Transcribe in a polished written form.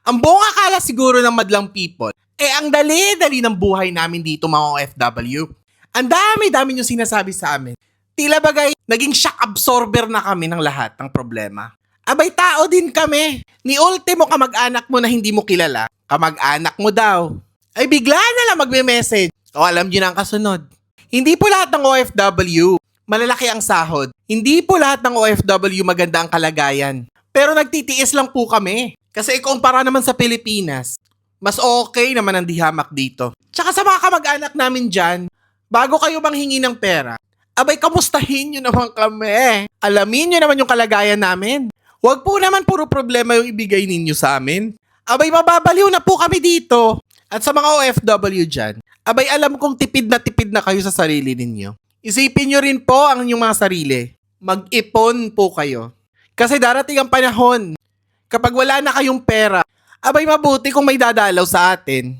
Ang buong akala siguro ng madlang people, ang dali-dali ng buhay namin dito mga OFW. Ang dami-dami yung sinasabi sa amin. Tila bagay, naging shock absorber na kami ng lahat ng problema. Abay, tao din kami. Ni ultimo kamag-anak mo na hindi mo kilala, kamag-anak mo daw, ay bigla na lang magme-message. O alam niyo na ang kasunod. Hindi po lahat ng OFW malalaki ang sahod. Hindi po lahat ng OFW maganda ang kalagayan. Pero nagtitiis lang po kami. Kasi ikumpara naman sa Pilipinas, mas okay naman ang dihamak dito. Tsaka sa mga kamag-anak namin dyan, bago kayo manghingi ng pera, abay kamustahin nyo naman kami. Alamin nyo naman yung kalagayan namin. Huwag po naman puro problema yung ibigay ninyo sa amin. Abay mababaliw na po kami dito. At sa mga OFW dyan, abay alam kong tipid na kayo sa sarili ninyo. Isipin nyo rin po ang inyong mga sarili. Mag-ipon po kayo. Kasi darating ang panahon, kapag wala na kayong pera, abay mabuti kung may dadalaw sa atin.